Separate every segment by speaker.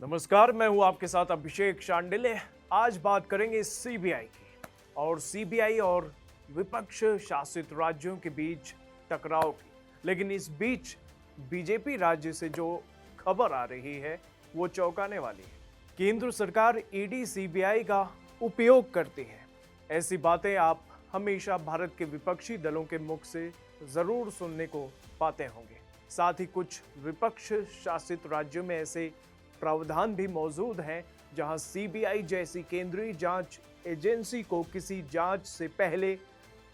Speaker 1: नमस्कार, मैं हूं आपके साथ अभिषेक शांडिल्य। आज बात करेंगे सीबीआई की और सीबीआई और विपक्ष शासित राज्यों के बीच टकराव की। लेकिन इस बीच बीजेपी राज्य से जो खबर आ रही है वो चौंकाने वाली है। केंद्र सरकार ईडी सीबीआई का उपयोग करती है। ऐसी बातें आप हमेशा भारत के विपक्षी दलों के मुख से जरूर सुनने को पाते होंगे। साथ ही कुछ विपक्ष शासित राज्यों में ऐसे प्रावधान भी मौजूद हैं जहां सीबीआई जैसी केंद्रीय जांच एजेंसी को किसी जांच से पहले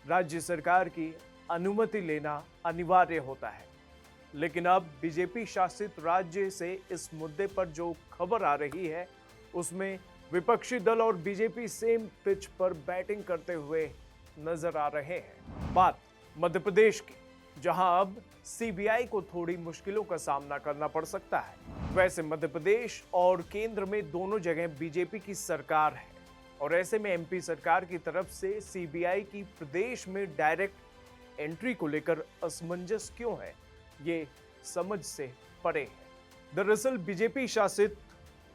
Speaker 1: राज्य सरकार की अनुमति लेना अनिवार्य होता है। लेकिन अब बीजेपी शासित राज्य से इस मुद्दे पर जो खबर आ रही है उसमें विपक्षी दल और बीजेपी सेम पिच पर बैटिंग करते हुए नजर आ रहे हैं। बात मध्य प्रदेश की, जहां अब सीबीआई को थोड़ी मुश्किलों का सामना करना पड़ सकता है। वैसे मध्य प्रदेश और केंद्र में दोनों जगह बीजेपी की सरकार है और ऐसे में एमपी सरकार की तरफ से सीबीआई की प्रदेश में डायरेक्ट एंट्री को लेकर असमंजस क्यों है, ये समझ से परे है। दरअसल बीजेपी शासित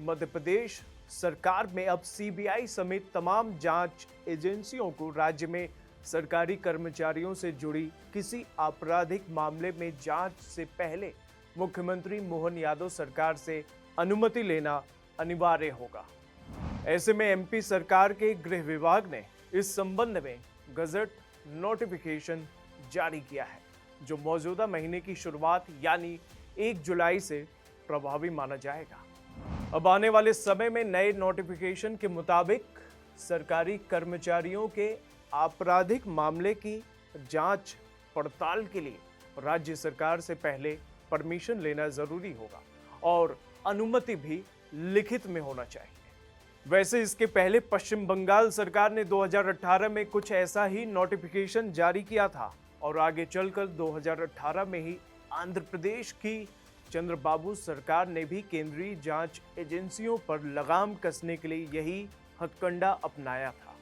Speaker 1: मध्य प्रदेश सरकार में अब सीबीआई समेत तमाम जांच एजेंसियों को राज्य में सरकारी कर्मचारियों से जुड़ी किसी आपराधिक मामले में जांच से पहले मुख्यमंत्री मोहन यादव सरकार से अनुमति लेना अनिवार्य होगा। ऐसे में एमपी सरकार के गृह विभाग ने इस संबंध में गजट नोटिफिकेशन जारी किया है, जो मौजूदा महीने की शुरुआत यानी 1 जुलाई से प्रभावी माना जाएगा। अब आने वाले समय में नए नोटिफिकेशन के मुताबिक सरकारी कर्मचारियों के आपराधिक मामले की जांच पड़ताल के लिए राज्य सरकार से पहले परमिशन लेना जरूरी होगा और अनुमति भी लिखित में होना चाहिए। वैसे इसके पहले पश्चिम बंगाल सरकार ने 2018 में कुछ ऐसा ही नोटिफिकेशन जारी किया था और आगे चलकर 2018 में ही आंध्र प्रदेश की चंद्रबाबू सरकार ने भी केंद्रीय जांच एजेंसियों पर लगाम कसने के लिए यही हथकंडा अपनाया था।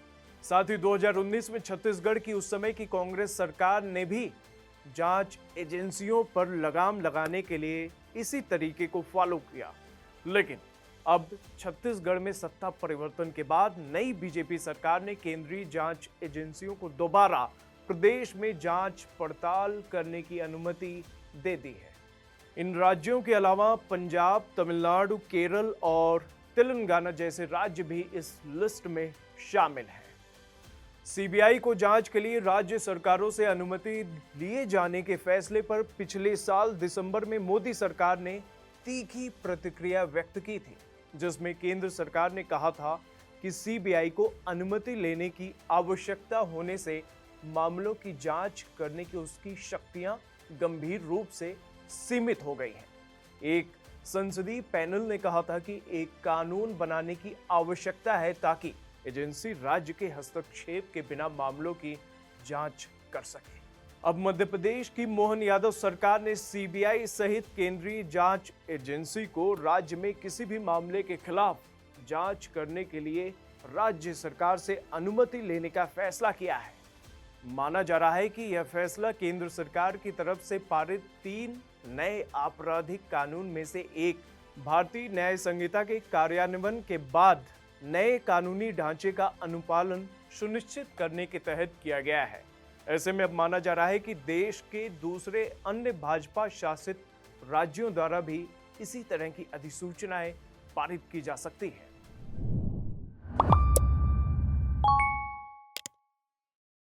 Speaker 1: साथ ही 2019 में छत्तीसगढ़ की उस समय की कांग्रेस सरकार ने भी जांच एजेंसियों पर लगाम लगाने के लिए इसी तरीके को फॉलो किया। लेकिन अब छत्तीसगढ़ में सत्ता परिवर्तन के बाद नई बीजेपी सरकार ने केंद्रीय जांच एजेंसियों को दोबारा प्रदेश में जांच पड़ताल करने की अनुमति दे दी है। इन राज्यों के अलावा पंजाब, तमिलनाडु, केरल और तेलंगाना जैसे राज्य भी इस लिस्ट में शामिल हैं। सीबीआई को जांच के लिए राज्य सरकारों से अनुमति लिए जाने के फैसले पर पिछले साल दिसंबर में मोदी सरकार ने तीखी प्रतिक्रिया व्यक्त की थी, जिसमें केंद्र सरकार ने कहा था कि सीबीआई को अनुमति लेने की आवश्यकता होने से मामलों की जांच करने की उसकी शक्तियां गंभीर रूप से सीमित हो गई हैं। एक संसदीय पैनल ने कहा था कि एक कानून बनाने की आवश्यकता है ताकि एजेंसी राज्य के हस्तक्षेप के बिना मामलों की जांच कर सके। अब मध्य प्रदेश की मोहन यादव सरकार ने सीबीआई सहित केंद्रीय जांच एजेंसी को राज्य में किसी भी मामले के खिलाफ जांच करने के लिए राज्य सरकार से अनुमति लेने का फैसला किया है। माना जा रहा है कि यह फैसला केंद्र सरकार की तरफ से पारित 3 नए आपराधिक कानून में से एक भारतीय न्याय संहिता के कार्यान्वयन के बाद नए कानूनी ढांचे का अनुपालन सुनिश्चित करने के तहत किया गया है। ऐसे में अब माना जा रहा है कि देश के दूसरे अन्य भाजपा शासित राज्यों द्वारा भी इसी तरह की अधिसूचनाएं पारित की जा सकती है।